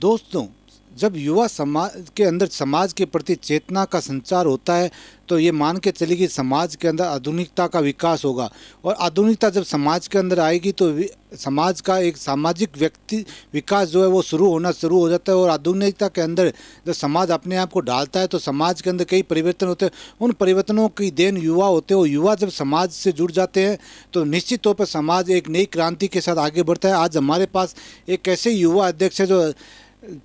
दोस्तों, जब युवा समाज के अंदर समाज के प्रति चेतना का संचार होता है तो ये मान के चलिए कि समाज के अंदर आधुनिकता का विकास होगा। और आधुनिकता जब समाज के अंदर आएगी तो समाज का एक सामाजिक व्यक्ति विकास जो है वो शुरू हो जाता है। और आधुनिकता के अंदर जब समाज अपने आप को ढालता है तो समाज के अंदर कई परिवर्तन होते हैं। उन परिवर्तनों की देन युवा होते हैं और युवा जब समाज से जुड़ जाते हैं तो निश्चित तौर पर समाज एक नई क्रांति के साथ आगे बढ़ता है। आज हमारे पास एक ऐसे युवा अध्यक्ष है जो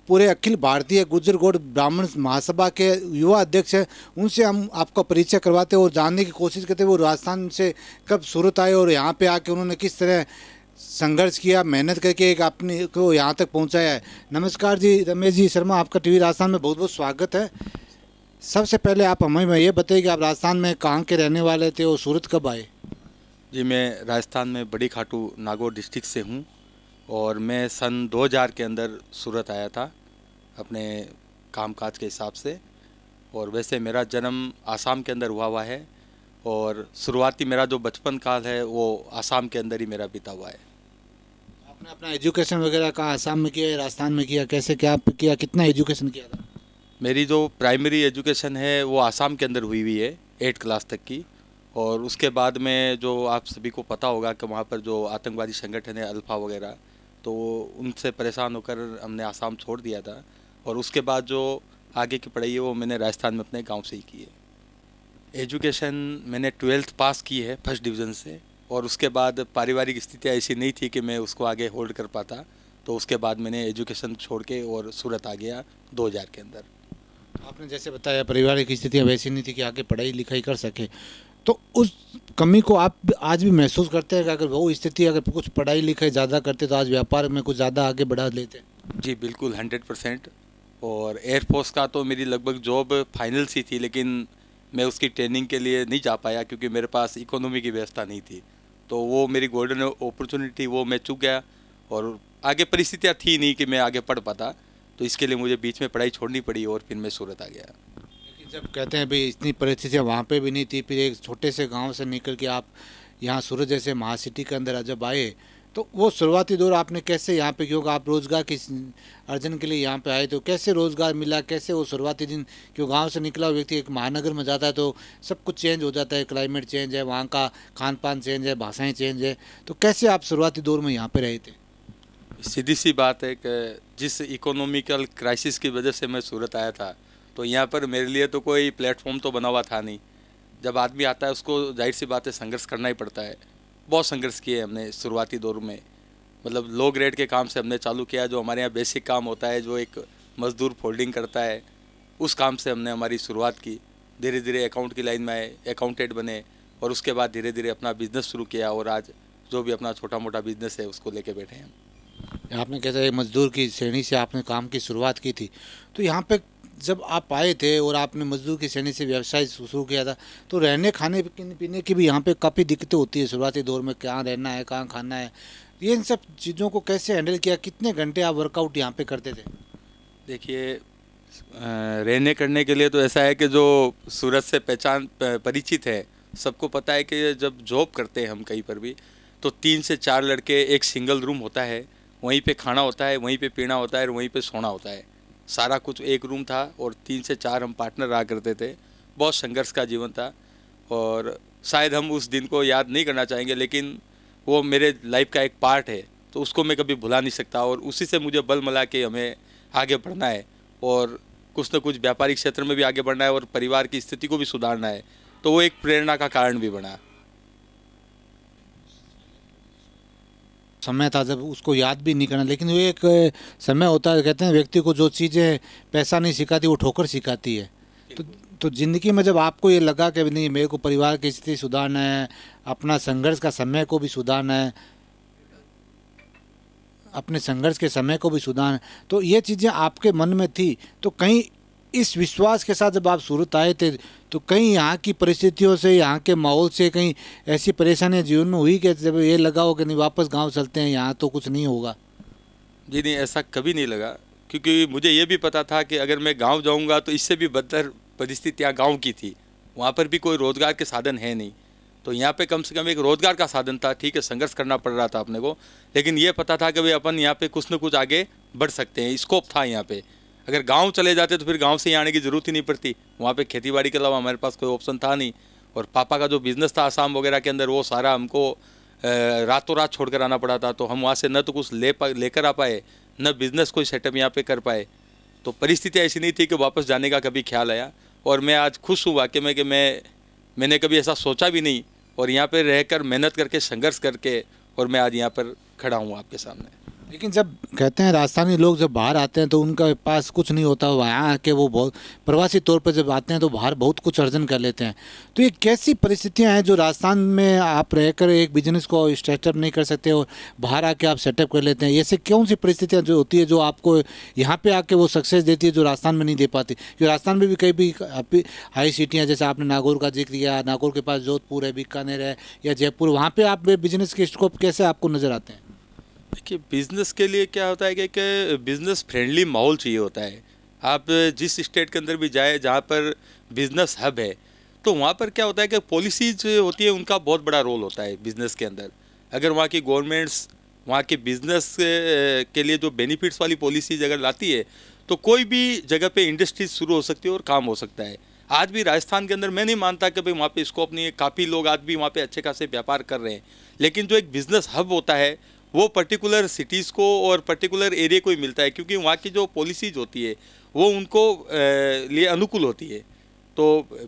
पूरे अखिल भारतीय गुर्जर गौड़ ब्राह्मण महासभा के युवा अध्यक्ष हैं। उनसे हम आपका परिचय करवाते हैं और जानने की कोशिश करते हैं वो राजस्थान से कब सूरत आए और यहाँ पे आके उन्होंने किस तरह संघर्ष किया, मेहनत करके एक अपने को यहाँ तक पहुँचाया है। नमस्कार जी, रमेश जी शर्मा, आपका टीवी राजस्थान में बहुत बहुत स्वागत है। सबसे पहले आप हमें ये बताइए कि आप राजस्थान में कहाँ के रहने वाले थे और सूरत कब आए? जी, मैं राजस्थान में बड़ी खाटू नागौर डिस्ट्रिक्ट से हूँ और मैं सन 2000 के अंदर सूरत आया था अपने कामकाज के हिसाब से। और वैसे मेरा जन्म आसाम के अंदर हुआ है और शुरुआती मेरा जो बचपन काल है वो आसाम के अंदर ही मेरा बीता हुआ है। आपने अपना एजुकेशन वगैरह कहाँ आसाम में किया या राजस्थान में किया, कैसे क्या किया, कितना एजुकेशन किया था? मेरी जो प्राइमरी एजुकेशन है वो आसाम के अंदर हुई है 8 क्लास तक की। और उसके बाद में जो आप सभी को पता होगा कि वहाँ पर जो आतंकवादी संगठन है अल्फा वगैरह, तो उनसे परेशान होकर हमने आसाम छोड़ दिया था। और उसके बाद जो आगे की पढ़ाई है वो मैंने राजस्थान में अपने गांव से ही की है। एजुकेशन मैंने 12th पास की है फर्स्ट डिवीज़न से। और उसके बाद पारिवारिक स्थितियाँ ऐसी नहीं थी कि मैं उसको आगे होल्ड कर पाता, तो उसके बाद मैंने एजुकेशन छोड़ के और सूरत आ गया 2000 के अंदर। आपने जैसे बताया पारिवारिक स्थितियाँ वैसी नहीं थी कि आगे पढ़ाई लिखाई कर सके, तो उस कमी को आप आज भी महसूस करते हैं कि अगर वो स्थिति अगर कुछ पढ़ाई लिखाई ज़्यादा करते तो आज व्यापार में कुछ ज़्यादा आगे बढ़ा लेते? जी बिल्कुल, 100%। और एयरफोर्स का तो मेरी लगभग जॉब फाइनल सी थी, लेकिन मैं उसकी ट्रेनिंग के लिए नहीं जा पाया क्योंकि मेरे पास इकोनॉमी की व्यवस्था नहीं थी। तो वो मेरी गोल्डन अपॉर्चुनिटी वो मैं चूक गया और आगे परिस्थितियाँ थी नहीं कि मैं आगे पढ़ पाता, तो इसके लिए मुझे बीच में पढ़ाई छोड़नी पड़ी और फिर मैं सूरत आ गया। जब कहते हैं भाई इतनी परिस्थितियाँ वहाँ पे भी नहीं थी, फिर एक छोटे से गांव से निकल के आप यहाँ सूरत जैसे महासिटी के अंदर जब आए तो वो शुरुआती दौर आपने कैसे यहाँ पे, क्योंकि आप रोज़गार की अर्जन के लिए यहाँ पे आए, तो कैसे रोज़गार मिला, कैसे वो शुरुआती दिन? क्यों गांव से निकला हुआ व्यक्ति एक महानगर में जाता है तो सब कुछ चेंज हो जाता है, क्लाइमेट चेंज है, वहाँ का खान पान चेंज है, भाषाएँ चेंज है, तो कैसे आप शुरुआती दौर में यहाँ पर रहे थे? सीधी सी बात है कि जिस इकोनॉमिकल क्राइसिस की वजह से मैं सूरत आया था, तो यहाँ पर मेरे लिए तो कोई प्लेटफॉर्म तो बना हुआ था नहीं। जब आदमी आता है उसको जाहिर सी बात है संघर्ष करना ही पड़ता है। बहुत संघर्ष किए हमने शुरुआती दौर में। मतलब लो ग्रेड के काम से हमने चालू किया, जो हमारे यहाँ बेसिक काम होता है, जो एक मज़दूर फोल्डिंग करता है, उस काम से हमने हमारी शुरुआत की। धीरे धीरे अकाउंट की लाइन में आए, अकाउंटेंट बने और उसके बाद धीरे धीरे अपना बिज़नेस शुरू किया और आज जो भी अपना छोटा मोटा बिज़नेस है उसको लेके बैठे हैं। आपने कहते हैं मजदूर की श्रेणी से आपने काम की शुरुआत की थी, तो यहाँ पे जब आप आए थे और आपने मजदूर की श्रेणी से व्यवसाय शुरू किया था तो रहने खाने पीने की भी यहाँ पे काफ़ी दिक्कतें होती है शुरुआती दौर में, कहाँ रहना है, कहाँ खाना है, ये इन सब चीज़ों को कैसे हैंडल किया? कितने घंटे आप वर्कआउट यहाँ पे करते थे? देखिए, रहने करने के लिए तो ऐसा है कि जो सूरत से पहचान परिचित है, सबको पता है कि जब जॉब करते हैं हम कहीं पर भी तो 3 से 4 लड़के एक सिंगल रूम होता है, वहीं पे खाना होता है, वहीं पे पीना होता है और वहीं पे सोना होता है। सारा कुछ एक रूम था और 3 से 4 हम पार्टनर रहा करते थे। बहुत संघर्ष का जीवन था और शायद हम उस दिन को याद नहीं करना चाहेंगे, लेकिन वो मेरे लाइफ का एक पार्ट है, तो उसको मैं कभी भुला नहीं सकता। और उसी से मुझे बल मिला कि हमें आगे बढ़ना है और कुछ न कुछ व्यापारिक क्षेत्र में भी आगे बढ़ना है और परिवार की स्थिति को भी सुधारना है, तो वो एक प्रेरणा का कारण भी बना। समय था जब उसको याद भी नहीं करना, लेकिन वो एक समय होता है, कहते हैं व्यक्ति को जो चीज़ें पैसा नहीं सिखाती वो ठोकर सिखाती है। तो ज़िंदगी में जब आपको ये लगा कि नहीं मेरे को परिवार की स्थिति सुधारना है, अपना संघर्ष का समय को भी सुधारना है, अपने संघर्ष के समय को भी सुधारना है, तो ये चीज़ें आपके मन में थी, तो कहीं इस विश्वास के साथ जब आप सूरत आए थे तो कहीं यहाँ की परिस्थितियों से, यहाँ के माहौल से कहीं ऐसी परेशानियाँ जीवन में हुई कि जब ये लगा हो कि नहीं वापस गांव चलते हैं, यहाँ तो कुछ नहीं होगा? जी नहीं, ऐसा कभी नहीं लगा, क्योंकि मुझे ये भी पता था कि अगर मैं गांव जाऊंगा तो इससे भी बदतर परिस्थितियाँ गांव की थी। वहाँ पर भी कोई रोज़गार के साधन है नहीं तो यहाँ पे कम से कम एक रोज़गार का साधन था। ठीक है, संघर्ष करना पड़ रहा था अपने को, लेकिन ये पता था कि भाई अपन यहाँ पे कुछ न कुछ आगे बढ़ सकते हैं, स्कोप था यहाँ पे। अगर गांव चले जाते तो फिर गांव से ही आने की ज़रूरत ही नहीं पड़ती, वहाँ पे खेतीबाड़ी के अलावा हमारे पास कोई ऑप्शन था नहीं। और पापा का जो बिज़नेस था आसाम वगैरह के अंदर, वो सारा हमको रातों रात छोड़ कर आना पड़ा था। तो हम वहाँ से न तो कुछ लेकर आ पाए, न बिज़नेस कोई सेटअप यहाँ पे कर पाए। तो परिस्थिति ऐसी नहीं थी कि वापस जाने का कभी ख्याल आया। और मैं आज खुश हूँ वाकई में कि मैंने कभी ऐसा सोचा भी नहीं, और यहाँ पे रहकर मेहनत करके संघर्ष करके और मैं आज यहाँ पर खड़ा हूँ आपके सामने। लेकिन जब कहते हैं राजस्थानी लोग जब बाहर आते हैं तो उनका पास कुछ नहीं होता, वहाँ आके वो बहुत प्रवासी तौर पर जब आते हैं तो बाहर बहुत कुछ अर्जन कर लेते हैं। तो ये कैसी परिस्थितियाँ हैं जो राजस्थान में आप रहकर एक बिजनेस को स्टार्टअप नहीं कर सकते और बाहर आके आप सेटअप कर लेते हैं? ऐसे कौन सी परिस्थितियाँ जो होती है जो आपको यहाँ पे आके वो सक्सेस देती है जो राजस्थान में नहीं दे पाती? क्योंकि राजस्थान में भी कई भी हाई सिटियाँ, जैसे आपने नागौर का जिक्र किया, नागौर के पास जोधपुर है, बीकानेर है या जयपुर, वहाँ पर आप बिजनेस के स्कोप कैसे आपको नज़र आते हैं? देखिए, बिज़नेस के लिए क्या होता है कि बिज़नेस फ्रेंडली माहौल चाहिए होता है। आप जिस स्टेट के अंदर भी जाए जहाँ पर बिज़नेस हब है, तो वहाँ पर क्या होता है कि पॉलिसीज होती है, उनका बहुत बड़ा रोल होता है बिज़नेस के अंदर। अगर वहाँ की गवर्नमेंट्स वहाँ के बिज़नेस के लिए जो बेनिफिट्स वाली पॉलिसीज अगर लाती है, तो कोई भी जगह पे इंडस्ट्रीज शुरू हो सकती है और काम हो सकता है। आज भी राजस्थान के अंदर मैं नहीं मानता कि भाई वहाँ पे स्कोप नहीं है, काफ़ी लोग आज भी वहाँ पे अच्छे खासे व्यापार कर रहे हैं। लेकिन जो एक बिज़नेस हब होता है, वो पर्टिकुलर सिटीज़ को और पर्टिकुलर एरिया को ही मिलता है, क्योंकि वहाँ की जो पॉलिसीज होती है वो उनको लिए अनुकूल होती है। तो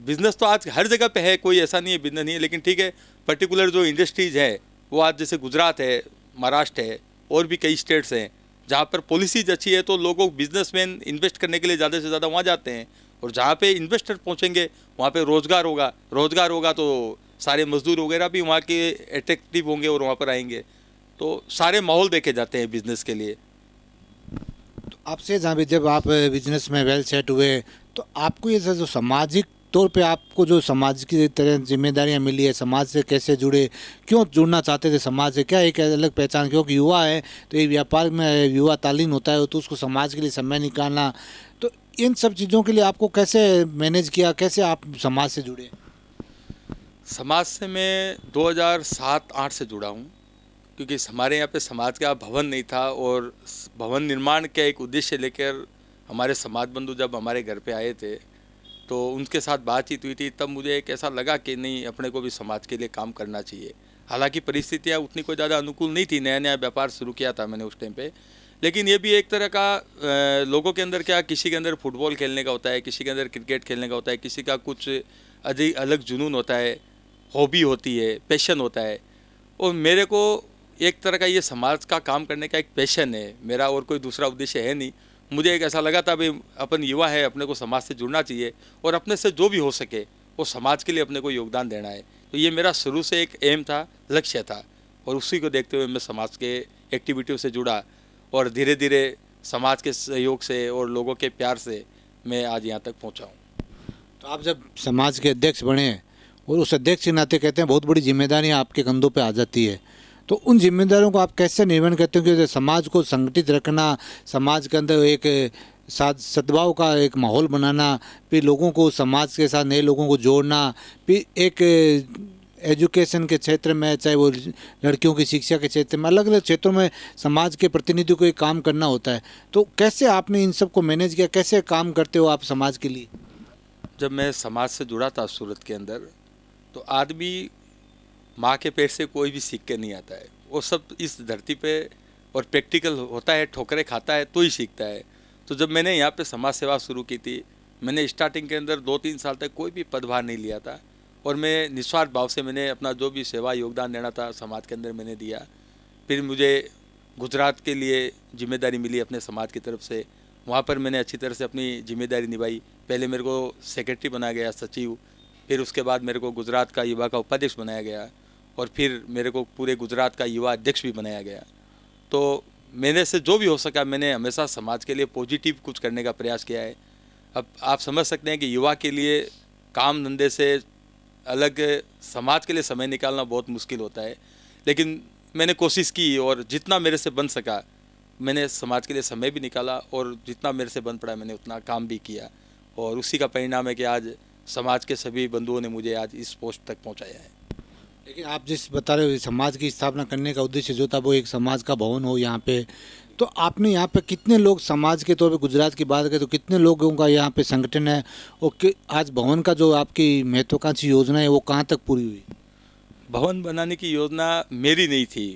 बिज़नेस तो आज हर जगह पे है, कोई ऐसा नहीं है बिज़नेस नहीं है, लेकिन ठीक है, पर्टिकुलर जो इंडस्ट्रीज़ है वो आज जैसे गुजरात है, महाराष्ट्र है, और भी कई स्टेट्स हैं जहाँ पर पॉलिसीज अच्छी है, तो लोगों बिजनेसमैन इन्वेस्ट करने के लिए ज़्यादा से ज़्यादा वहाँ जाते हैं। और जहाँ पे इन्वेस्टर पहुँचेंगे वहाँ पे रोज़गार होगा तो सारे मजदूर वगैरह भी वहाँ के अट्रैक्टिव होंगे और वहाँ पर आएंगे। तो सारे माहौल देखे जाते हैं बिज़नेस के लिए। तो आपसे जहाँ भी जब आप बिजनेस में वेल सेट हुए तो आपको ये जो सामाजिक तौर पे आपको जो समाज की तरह जिम्मेदारियाँ मिली है, समाज से कैसे जुड़े, क्यों जुड़ना चाहते थे समाज से, क्या एक अलग पहचान? क्योंकि युवा है तो ये व्यापार में युवा तालीन होता है तो उसको समाज के लिए समय निकालना, तो इन सब चीज़ों के लिए आपको कैसे मैनेज किया, कैसे आप समाज से जुड़े? समाज से मैं 2007-8 से जुड़ा हूँ, क्योंकि हमारे यहाँ पे समाज का भवन नहीं था, और भवन निर्माण का एक उद्देश्य लेकर हमारे समाज बंधु जब हमारे घर पे आए थे तो उनके साथ बातचीत हुई थी, तब मुझे एक ऐसा लगा कि नहीं, अपने को भी समाज के लिए काम करना चाहिए। हालांकि परिस्थितियाँ उतनी कोई ज़्यादा अनुकूल नहीं थी, नया नया व्यापार शुरू किया था मैंने उस टाइम पे, लेकिन ये भी एक तरह का लोगों के अंदर क्या, किसी के अंदर फुटबॉल खेलने का होता है, किसी के अंदर क्रिकेट खेलने का होता है, किसी का कुछ अलग जुनून होता है, हॉबी होती है, पैशन होता है। और मेरे को एक तरह का ये समाज का काम करने का एक पैशन है मेरा, और कोई दूसरा उद्देश्य है नहीं। मुझे एक ऐसा लगा था भाई अपन युवा है, अपने को समाज से जुड़ना चाहिए और अपने से जो भी हो सके वो समाज के लिए अपने को योगदान देना है। तो ये मेरा शुरू से एक एम था, लक्ष्य था, और उसी को देखते हुए मैं समाज के एक्टिविटियों से जुड़ा, और धीरे धीरे समाज के सहयोग से और लोगों के प्यार से मैं आज यहाँ तक पहुँचा हूँ। तो आप जब समाज के अध्यक्ष बने और उस अध्यक्ष के नाते कहते हैं बहुत बड़ी जिम्मेदारियाँ आपके कंधों पे आ जाती है, तो उन जिम्मेदारियों को आप कैसे निर्वहन करते हो? कि समाज को संगठित रखना, समाज के अंदर एक सद्भाव का एक माहौल बनाना, फिर लोगों को समाज के साथ नए लोगों को जोड़ना, फिर एक एजुकेशन के क्षेत्र में, चाहे वो लड़कियों की शिक्षा के क्षेत्र में, अलग अलग क्षेत्रों में समाज के प्रतिनिधि को एक काम करना होता है। तो कैसे आपने इन सब को मैनेज किया, कैसे काम करते हो आप समाज के लिए? जब मैं समाज से जुड़ा था सूरत के अंदर, तो आदमी माँ के पेट से कोई भी सीख के नहीं आता है, वो सब इस धरती पे और प्रैक्टिकल होता है, ठोकरें खाता है तो ही सीखता है। तो जब मैंने यहाँ पे समाज सेवा शुरू की थी, मैंने स्टार्टिंग के अंदर 2-3 साल तक कोई भी पदभार नहीं लिया था, और मैं निस्वार्थ भाव से मैंने अपना जो भी सेवा योगदान देना था समाज के अंदर मैंने दिया। फिर मुझे गुजरात के लिए जिम्मेदारी मिली अपने समाज की तरफ से, वहाँ पर मैंने अच्छी तरह से अपनी जिम्मेदारी निभाई। पहले मेरे को सेक्रेटरी बनाया गया, सचिव, फिर उसके बाद मेरे को गुजरात का युवा का उपाध्यक्ष बनाया गया, और फिर मेरे को पूरे गुजरात का युवा अध्यक्ष भी बनाया गया। तो मैंने से जो भी हो सका मैंने हमेशा समाज के लिए पॉजिटिव कुछ करने का प्रयास किया है। अब आप समझ सकते हैं कि युवा के लिए काम धंधे से अलग समाज के लिए समय निकालना बहुत मुश्किल होता है, लेकिन मैंने कोशिश की और जितना मेरे से बन सका मैंने समाज के लिए समय भी निकाला, और जितना मेरे से बन पड़ा मैंने उतना काम भी किया, और उसी का परिणाम है कि आज समाज के सभी बंधुओं ने मुझे आज इस पोस्ट तक पहुंचाया है। लेकिन आप जिस बता रहे हो समाज की स्थापना करने का उद्देश्य जो था वो एक समाज का भवन हो यहाँ पे, तो आपने यहाँ पे कितने लोग समाज के तौर पे गुजरात की बात करें तो कितने लोगों का यहाँ पे संगठन है, और आज भवन का जो आपकी महत्वाकांक्षी योजना है वो कहाँ तक पूरी हुई? भवन बनाने की योजना मेरी नहीं थी,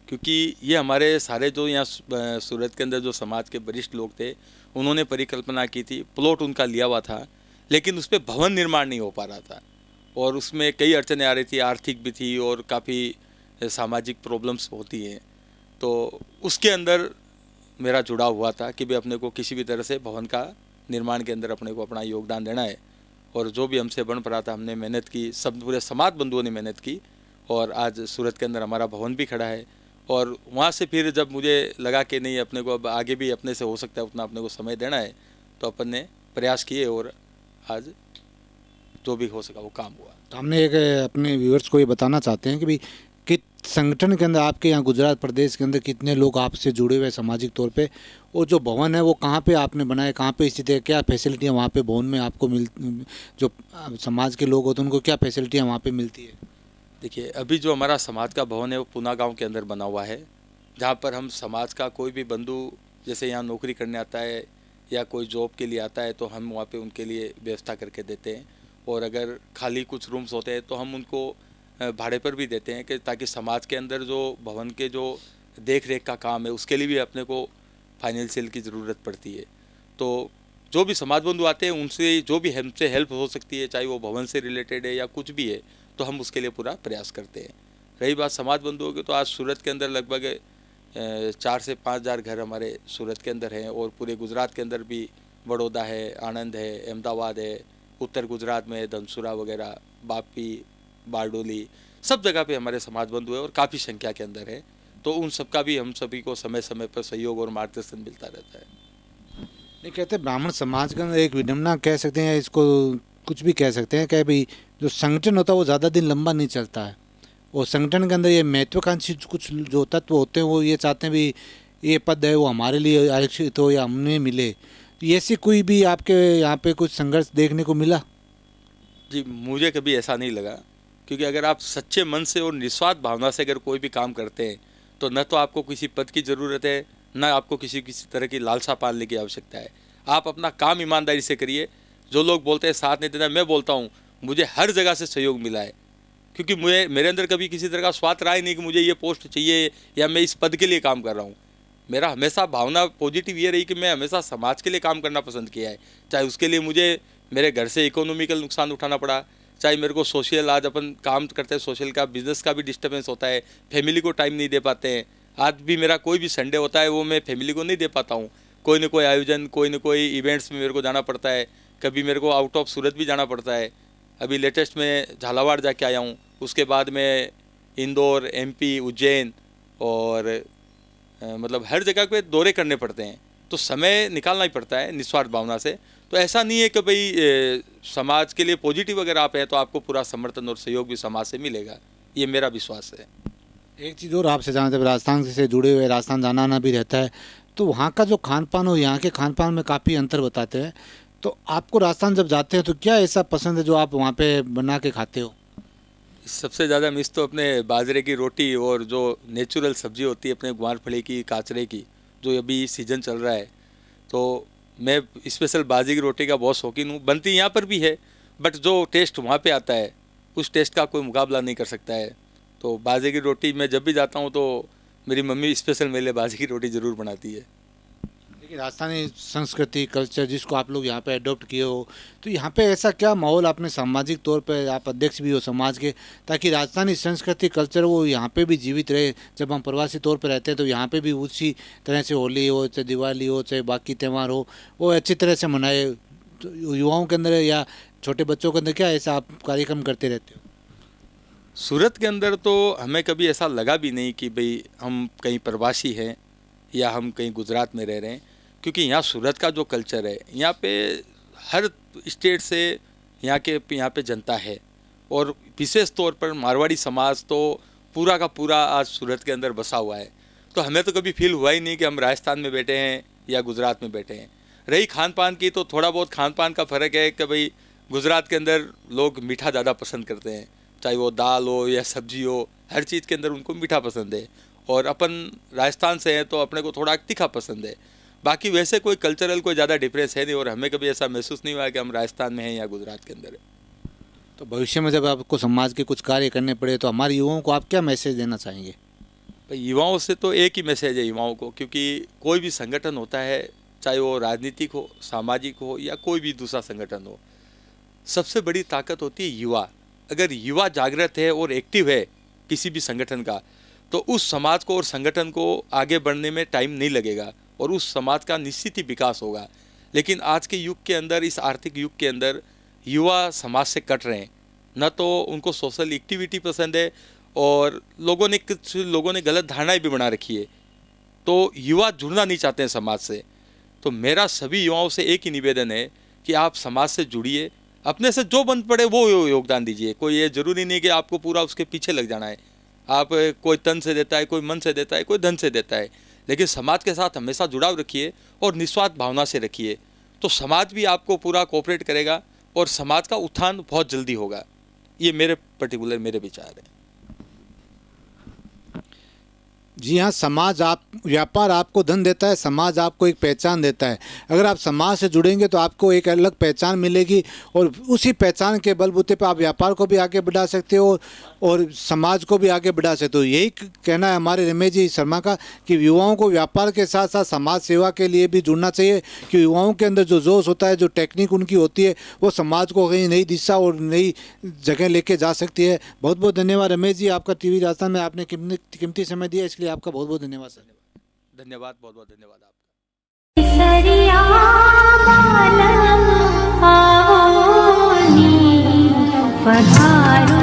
क्योंकि ये हमारे सारे जो यहाँ सूरत के अंदर जो समाज के वरिष्ठ लोग थे उन्होंने परिकल्पना की थी, प्लॉट उनका लिया हुआ था, लेकिन उस पर भवन निर्माण नहीं हो पा रहा था और उसमें कई अड़चनें आ रही थी, आर्थिक भी थी और काफ़ी सामाजिक प्रॉब्लम्स होती हैं। तो उसके अंदर मेरा जुड़ाव हुआ था कि भाई अपने को किसी भी तरह से भवन का निर्माण के अंदर अपने को अपना योगदान देना है, और जो भी हमसे बन पड़ा था हमने मेहनत की, सब पूरे समाज बंधुओं ने मेहनत की और आज सूरत के अंदर हमारा भवन भी खड़ा है। और वहाँ से फिर जब मुझे लगा कि नहीं अपने को अब आगे भी अपने से हो सकता है उतना अपने को समय देना है, तो अपन ने प्रयास किए और आज जो भी हो सका वो काम हुआ। तो हमने एक अपने व्यूअर्स को ये बताना चाहते हैं कि भाई कि संगठन के अंदर आपके यहाँ गुजरात प्रदेश के अंदर कितने लोग आपसे जुड़े हुए हैं सामाजिक तौर पे, और जो भवन है वो कहाँ पे आपने बनाया, कहाँ पे स्थित है, क्या फैसिलिटियाँ वहाँ पे भवन में आपको जो समाज के लोग होते हैं उनको क्या फैसिलिटियाँ वहाँ पे मिलती है? देखिए, अभी जो हमारा समाज का भवन है वो पूना गांव के अंदर बना हुआ है, जहाँ पर हम समाज का कोई भी बंधु जैसे यहाँ नौकरी करने आता है या कोई जॉब के लिए आता है तो हम वहाँ पे उनके लिए व्यवस्था करके देते हैं। और अगर खाली कुछ रूम्स होते हैं तो हम उनको भाड़े पर भी देते हैं कि ताकि समाज के अंदर जो भवन के जो देख रेख का काम है उसके लिए भी अपने को फाइनेंशियल की ज़रूरत पड़ती है। तो जो भी समाज बंधु आते हैं उनसे जो भी हमसे हेल्प हो सकती है, चाहे वो भवन से रिलेटेड है या कुछ भी है, तो हम उसके लिए पूरा प्रयास करते हैं। रही बात समाज बंधुओं की, तो आज सूरत के अंदर लगभग 4 से 5 हज़ार घर हमारे सूरत के अंदर हैं और पूरे गुजरात के अंदर भी बड़ौदा है, आणंद है, अहमदाबाद है, उत्तर गुजरात में धनसुरा वगैरह, वापी, बारडोली, सब जगह पे हमारे समाज बंधु है और काफ़ी संख्या के अंदर है। तो उन सब का भी हम सभी को समय समय पर सहयोग और मार्गदर्शन मिलता रहता है। नहीं, कहते हैं ब्राह्मण समाज के अंदर एक विडम्बना कह सकते हैं, इसको कुछ भी कह सकते हैं कि भाई जो संगठन होता है वो ज़्यादा दिन लंबा नहीं चलता है, और संगठन के अंदर ये महत्वाकांक्षी कुछ जो तत्व होते हैं वो ये चाहते हैं भी ये पद है वो हमारे लिए आरक्षित हो या हमें मिले। ये ऐसी कोई भी आपके यहाँ पे कुछ संघर्ष देखने को मिला? जी, मुझे कभी ऐसा नहीं लगा, क्योंकि अगर आप सच्चे मन से और निस्वार्थ भावना से अगर कोई भी काम करते हैं तो न तो आपको किसी पद की ज़रूरत है, न आपको किसी किसी तरह की लालसा पालने की आवश्यकता है। आप अपना काम ईमानदारी से करिए। जो लोग बोलते हैं साथ नहीं देना, मैं बोलता हूँ मुझे हर जगह से सहयोग मिला है, क्योंकि मुझे मेरे अंदर कभी किसी तरह का स्वार्थ रहा ही नहीं कि मुझे ये पोस्ट चाहिए या मैं इस पद के लिए काम कर रहा हूँ। मेरा हमेशा भावना पॉजिटिव ये रही कि मैं हमेशा समाज के लिए काम करना पसंद किया है, चाहे उसके लिए मुझे मेरे घर से इकोनॉमिकल नुकसान उठाना पड़ा, चाहे मेरे को सोशल, आज अपन काम करते हैं सोशल का, बिजनेस का भी डिस्टर्बेंस होता है, फैमिली को टाइम नहीं दे पाते हैं। आज भी मेरा कोई भी संडे होता है वो मैं फैमिली को नहीं दे पाता हूँ, कोई ना कोई आयोजन, कोई ना कोई इवेंट्स में मेरे को जाना पड़ता है, कभी मेरे को आउट ऑफ सूरत भी जाना पड़ता है। अभी लेटेस्ट में झालावाड़ जाके आया हूँ, उसके बाद में इंदौर, एमपी, उज्जैन और मतलब हर जगह पे दौरे करने पड़ते हैं, तो समय निकालना ही पड़ता है निस्वार्थ भावना से। तो ऐसा नहीं है कि भाई समाज के लिए पॉजिटिव अगर आप हैं तो आपको पूरा समर्थन और सहयोग भी समाज से मिलेगा, ये मेरा विश्वास है। एक चीज़ और आपसे जानते हैं, राजस्थान से जुड़े हुए, राजस्थान जाना आना भी रहता है, तो वहाँ का जो खान पान हो यहाँ के खान पान में काफ़ी अंतर बताते हैं, तो आपको राजस्थान जब जाते हैं तो क्या ऐसा पसंद है जो आप वहाँ पे बना के खाते हो? सबसे ज़्यादा मिस तो अपने बाजरे की रोटी और जो नेचुरल सब्जी होती है अपने ग्वारफली की, काचरे की, जो अभी सीज़न चल रहा है। तो मैं स्पेशल बाजरे की रोटी का बहुत शौकीन हूँ। बनती यहाँ पर भी है, बट जो टेस्ट वहाँ पे आता है उस टेस्ट का कोई मुकाबला नहीं कर सकता है। तो बाजरे की रोटी मैं जब भी जाता हूँ तो मेरी मम्मी स्पेशल मेरे लिए बाजरे की रोटी ज़रूर बनाती है। देखिए, राजस्थानी संस्कृति कल्चर जिसको आप लोग यहाँ पे अडॉप्ट किए हो, तो यहाँ पे ऐसा क्या माहौल आपने सामाजिक तौर पे, आप अध्यक्ष भी हो समाज के, ताकि राजस्थानी संस्कृति कल्चर वो यहाँ पे भी जीवित रहे? जब हम प्रवासी तौर पे रहते हैं तो यहाँ पे भी उसी तरह से होली हो, चाहे दिवाली हो, चाहे बाकी त्यौहार हो, वो अच्छी तरह से मनाए। तो युवाओं के अंदर या छोटे बच्चों के अंदर क्या ऐसा आप कार्यक्रम करते रहते हो? सूरत के अंदर तो हमें कभी ऐसा लगा भी नहीं कि भाई हम कहीं प्रवासी हैं या हम कहीं गुजरात में रह रहे हैं, क्योंकि यहाँ सूरत का जो कल्चर है, यहाँ पे हर स्टेट से यहाँ पे जनता है, और विशेष तौर पर मारवाड़ी समाज तो पूरा का पूरा आज सूरत के अंदर बसा हुआ है। तो हमें तो कभी फील हुआ ही नहीं कि हम राजस्थान में बैठे हैं या गुजरात में बैठे हैं। रही खान पान की, तो थोड़ा बहुत खान पान का फ़र्क है कि भाई गुजरात के अंदर लोग मीठा ज़्यादा पसंद करते हैं, चाहे वो दाल हो या सब्जी हो, हर चीज़ के अंदर उनको मीठा पसंद है। और अपन राजस्थान से हैं तो अपने को थोड़ा तीखा पसंद है। बाकी वैसे कोई कल्चरल कोई ज़्यादा डिफरेंस है नहीं, और हमें कभी ऐसा महसूस नहीं हुआ कि हम राजस्थान में हैं या गुजरात के अंदर है। तो भविष्य में जब आपको समाज के कुछ कार्य करने पड़े तो हमारे युवाओं को आप क्या मैसेज देना चाहेंगे? भाई युवाओं से तो एक ही मैसेज है युवाओं को, क्योंकि कोई भी संगठन होता है, चाहे वो राजनीतिक हो, सामाजिक हो या कोई भी दूसरा संगठन हो, सबसे बड़ी ताकत होती है युवा। अगर युवा जागृत है और एक्टिव है किसी भी संगठन का, तो उस समाज को और संगठन को आगे बढ़ने में टाइम नहीं लगेगा और उस समाज का निश्चित ही विकास होगा। लेकिन आज के युग के अंदर, इस आर्थिक युग के अंदर युवा समाज से कट रहे हैं। न तो उनको सोशल एक्टिविटी पसंद है, और कुछ लोगों ने गलत धारणाएं भी बना रखी है, तो युवा जुड़ना नहीं चाहते हैं समाज से। तो मेरा सभी युवाओं से एक ही निवेदन है कि आप समाज से जुड़िए, अपने से जो बन पड़े वो योगदान दीजिए। कोई ये ज़रूरी नहीं कि आपको पूरा उसके पीछे लग जाना है। आप कोई तन से देता है, कोई मन से देता है, कोई धन से देता है, लेकिन समाज के साथ हमेशा जुड़ाव रखिए और निस्वार्थ भावना से रखिए, तो समाज भी आपको पूरा कोऑपरेट करेगा और समाज का उत्थान बहुत जल्दी होगा। ये मेरे विचार हैं। जी हाँ, समाज व्यापार आपको धन देता है, समाज आपको एक पहचान देता है। अगर आप समाज से जुड़ेंगे तो आपको एक अलग पहचान मिलेगी और उसी पहचान के बलबूते पर आप व्यापार को भी आगे बढ़ा सकते हो और समाज को भी आगे बढ़ा सकते हो। यही कहना है हमारे रमेश जी शर्मा का कि युवाओं को व्यापार के साथ साथ समाज सेवा के लिए भी जुड़ना चाहिए, कि युवाओं के अंदर जो जोश होता है, जो टेक्निक उनकी होती है, वो समाज को कहीं नई दिशा और नई जगह लेके जा सकती है। बहुत बहुत धन्यवाद रमेश जी, आपका टीवी राजस्थान में आपने कीमती समय दिया, इसलिए आपका बहुत बहुत धन्यवाद सर। धन्यवाद, बहुत बहुत धन्यवाद आपका। सरिया बालम आओ नी पधारो।